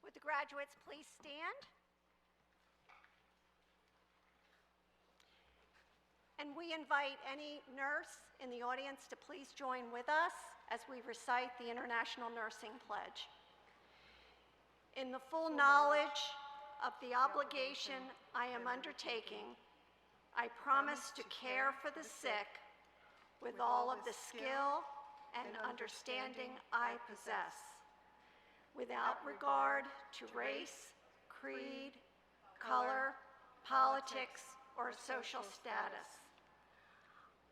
Speaker 14: Would the graduates please stand? And we invite any nurse in the audience to please join with us as we recite the International Nursing Pledge. In the full knowledge of the obligation I am undertaking, I promise to care for the sick with all of the skill and understanding I possess, without regard to race, creed, color, politics, or social status.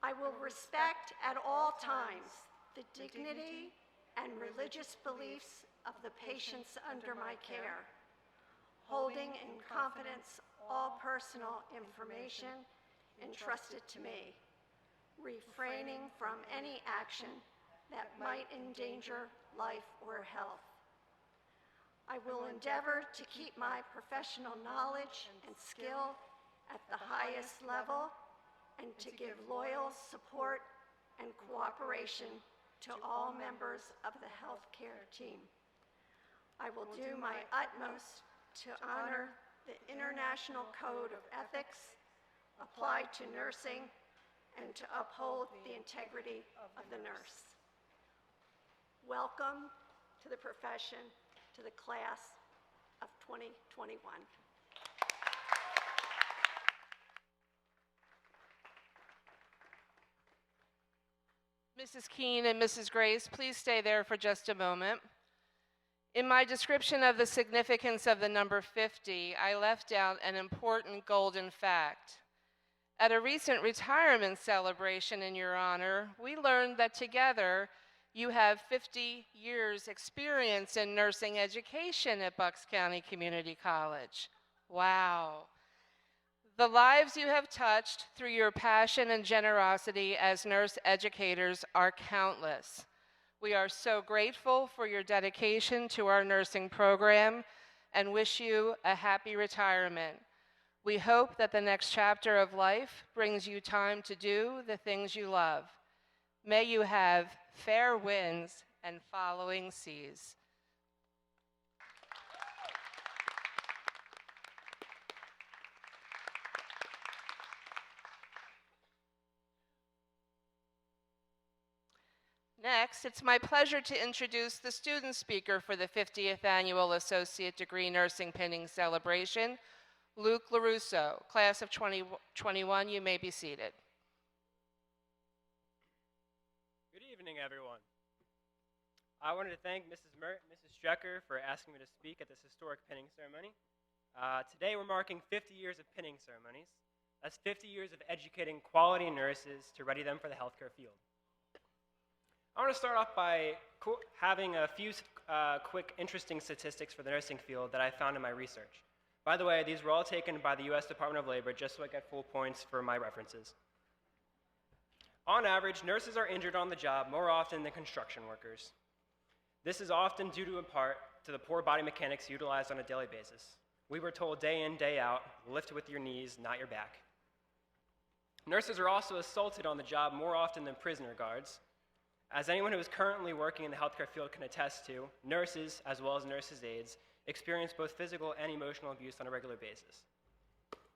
Speaker 14: I will respect at all times the dignity and religious beliefs of the patients under my care, holding in confidence all personal information entrusted to me, refraining from any action that might endanger life or health. I will endeavor to keep my professional knowledge and skill at the highest level and to give loyal support and cooperation to all members of the healthcare team. I will do my utmost to honor the International Code of Ethics applied to nursing and to uphold the integrity of the nurse. Welcome to the profession, to the class of 2021.
Speaker 13: Mrs. Keene and Mrs. Grace, please stay there for just a moment. In my description of the significance of the number 50, I left out an important golden fact. At a recent retirement celebration in your honor, we learned that together you have 50 years experience in nursing education at Bucks County Community College. Wow. The lives you have touched through your passion and generosity as nurse educators are countless. We are so grateful for your dedication to our nursing program and wish you a happy retirement. We hope that the next chapter of life brings you time to do the things you love. May you have fair winds and following seas. Next, it's my pleasure to introduce the student speaker for the 50th Annual Associate Degree Nursing Pinning Celebration, Luke LaRusso, class of 2021. You may be seated.
Speaker 15: Good evening, everyone. I wanted to thank Mrs. Mert and Mrs. Strecker for asking me to speak at this historic pinning ceremony. Today we're marking 50 years of pinning ceremonies. That's 50 years of educating quality nurses to ready them for the healthcare field. I want to start off by having a few quick interesting statistics for the nursing field that I found in my research. By the way, these were all taken by the U.S. Department of Labor just so I get full points for my references. On average, nurses are injured on the job more often than construction workers. This is often due to, in part, to the poor body mechanics utilized on a daily basis. We were told day in, day out, lift with your knees, not your back. Nurses are also assaulted on the job more often than prisoner guards. As anyone who is currently working in the healthcare field can attest to, nurses, as well as nurses' aides, experience both physical and emotional abuse on a regular basis.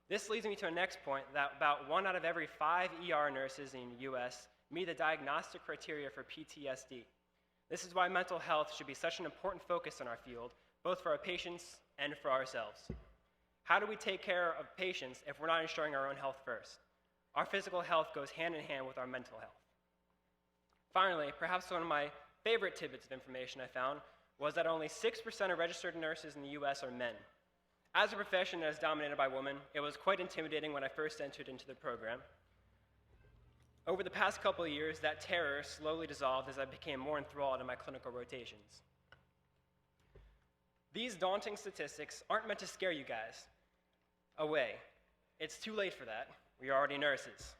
Speaker 15: This leads me to a next point that about 1 out of every 5 ER nurses in the US meet the diagnostic criteria for PTSD. This is why mental health should be such an important focus in our field, both for our patients and for ourselves. How do we take care of patients if we're not ensuring our own health first? Our physical health goes hand in hand with our mental health. Finally, perhaps one of my favorite tidbits of information I found was that only 6% of registered nurses in the US are men. As a profession that is dominated by women, it was quite intimidating when I first entered into the program. Over the past couple of years, that terror slowly dissolved as I became more enthralled in my clinical rotations. These daunting statistics aren't meant to scare you guys away. It's too late for that. We are already nurses.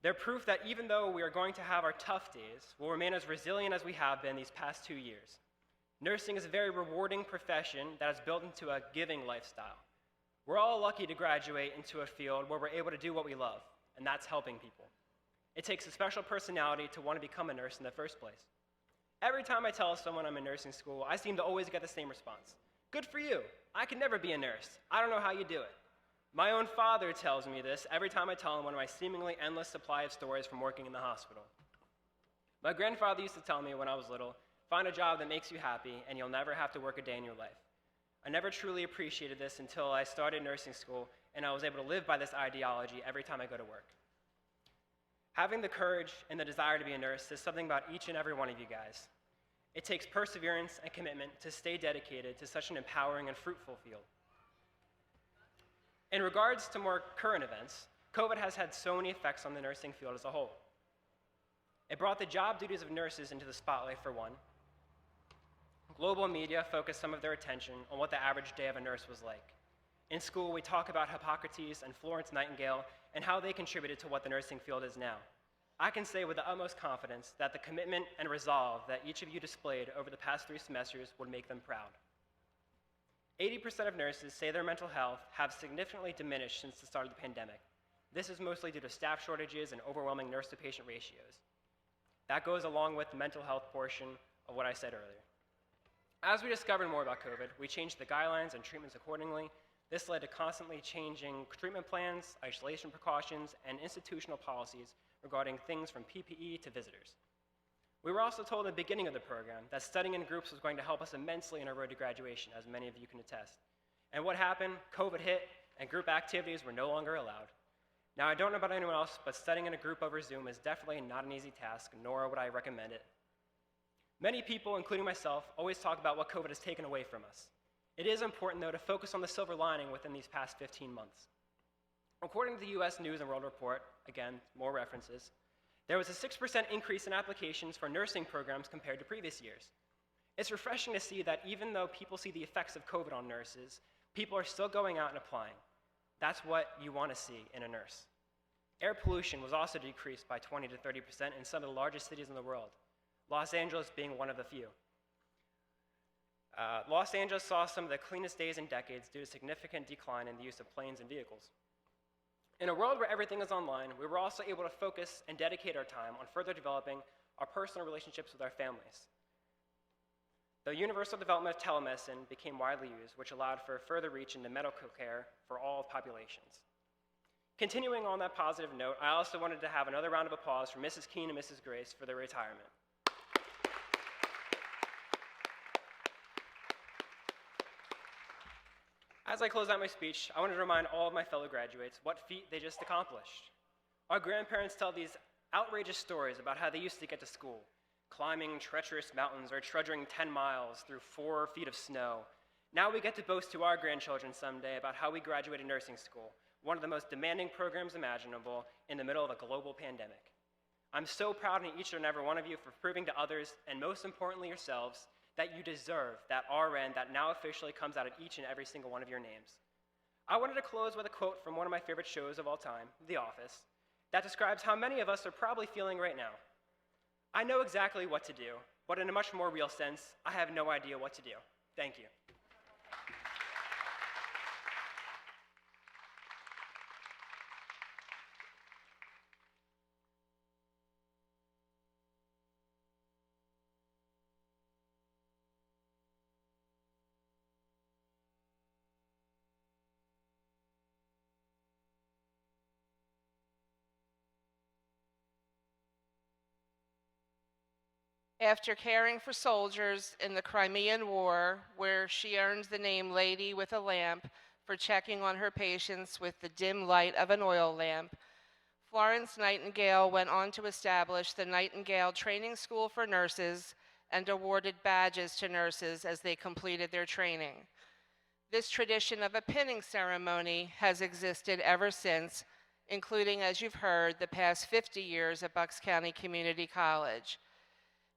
Speaker 15: They're proof that even though we are going to have our tough days, we'll remain as resilient as we have been these past 2 years. Nursing is a very rewarding profession that is built into a giving lifestyle. We're all lucky to graduate into a field where we're able to do what we love, and that's helping people. It takes a special personality to want to become a nurse in the first place. Every time I tell someone I'm in nursing school, I seem to always get the same response. Good for you. I could never be a nurse. I don't know how you do it. My own father tells me this every time I tell him one of my seemingly endless supply of stories from working in the hospital. My grandfather used to tell me when I was little, find a job that makes you happy and you'll never have to work a day in your life. I never truly appreciated this until I started nursing school and I was able to live by this ideology every time I go to work. Having the courage and the desire to be a nurse says something about each and every one of you guys. It takes perseverance and commitment to stay dedicated to such an empowering and fruitful field. In regards to more current events, COVID has had so many effects on the nursing field as a whole. It brought the job duties of nurses into the spotlight for one. Global media focused some of their attention on what the average day of a nurse was like. In school, we talk about Hippocrates and Florence Nightingale and how they contributed to what the nursing field is now. I can say with the utmost confidence that the commitment and resolve that each of you displayed over the past 3 semesters would make them proud. 80% of nurses say their mental health have significantly diminished since the start of the pandemic. This is mostly due to staff shortages and overwhelming nurse-to-patient ratios. That goes along with the mental health portion of what I said earlier. As we discovered more about COVID, we changed the guidelines and treatments accordingly. This led to constantly changing treatment plans, isolation precautions, and institutional policies regarding things from PPE to visitors. We were also told at the beginning of the program that studying in groups was going to help us immensely in our road to graduation, as many of you can attest. And what happened? COVID hit, and group activities were no longer allowed. Now, I don't know about anyone else, but studying in a group over Zoom is definitely not an easy task, nor would I recommend it. Many people, including myself, always talk about what COVID has taken away from us. It is important, though, to focus on the silver lining within these past 15 months. According to the US News and World Report, again, more references, there was a 6% increase in applications for nursing programs compared to previous years. It's refreshing to see that even though people see the effects of COVID on nurses, people are still going out and applying. That's what you want to see in a nurse. Air pollution was also decreased by 20 to 30% in some of the largest cities in the world, Los Angeles being one of the few. Los Angeles saw some of the cleanest days in decades due to significant decline in the use of planes and vehicles. In a world where everything is online, we were also able to focus and dedicate our time on further developing our personal relationships with our families. The universal development of telemedicine became widely used, which allowed for further reach into medical care for all populations. Continuing on that positive note, I also wanted to have another round of applause for Mrs. Keene and Mrs. Grace for their retirement. As I close out my speech, I wanted to remind all of my fellow graduates what feat they just accomplished. Our grandparents tell these outrageous stories about how they used to get to school, climbing treacherous mountains or trudging 10 miles through 4 feet of snow. Now we get to boast to our grandchildren someday about how we graduated nursing school, one of the most demanding programs imaginable in the middle of a global pandemic. I'm so proud of each and every one of you for proving to others, and most importantly yourselves, that you deserve that RN that now officially comes out of each and every single one of your names. I wanted to close with a quote from one of my favorite shows of all time, The Office, that describes how many of us are probably feeling right now. I know exactly what to do, but in a much more real sense, I have no idea what to do. Thank you.
Speaker 6: After caring for soldiers in the Crimean War, where she earned the name Lady with a Lamp for checking on her patients with the dim light of an oil lamp, Florence Nightingale went on to establish the Nightingale Training School for Nurses and awarded badges to nurses as they completed their training. This tradition of a pinning ceremony has existed ever since, including, as you've heard, the past 50 years at Bucks County Community College.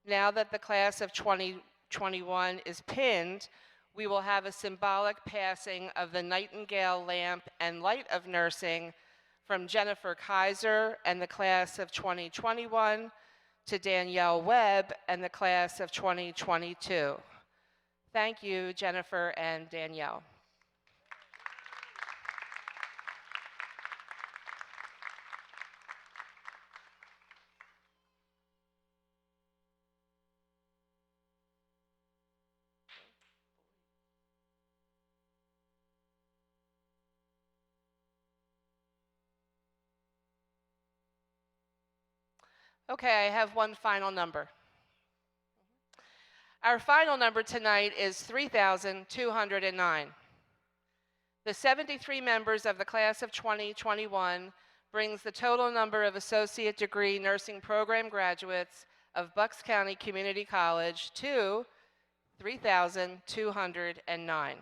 Speaker 6: Now that the class of 2021 is pinned, we will have a symbolic passing of the Nightingale Lamp and Light of Nursing from Jennifer Kaiser and the class of 2021 to Danielle Webb and the class of 2022. Thank you, Jennifer and Danielle. Okay, I have one final number. Our final number tonight is 3,209. The 73 members of the class of 2021 brings the total number of associate degree nursing program graduates of Bucks County Community College to 3,209.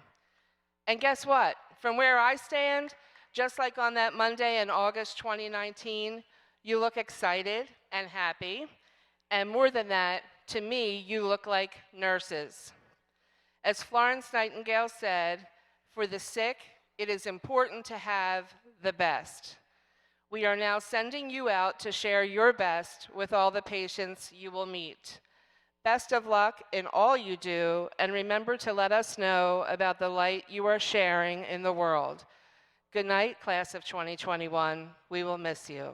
Speaker 6: And guess what? From where I stand, just like on that Monday in August 2019, you look excited and happy. And more than that, to me, you look like nurses. As Florence Nightingale said, for the sick, it is important to have the best. We are now sending you out to share your best with all the patients you will meet. Best of luck in all you do, and remember to let us know about the light you are sharing in the world. Good night, class of 2021. We will miss you.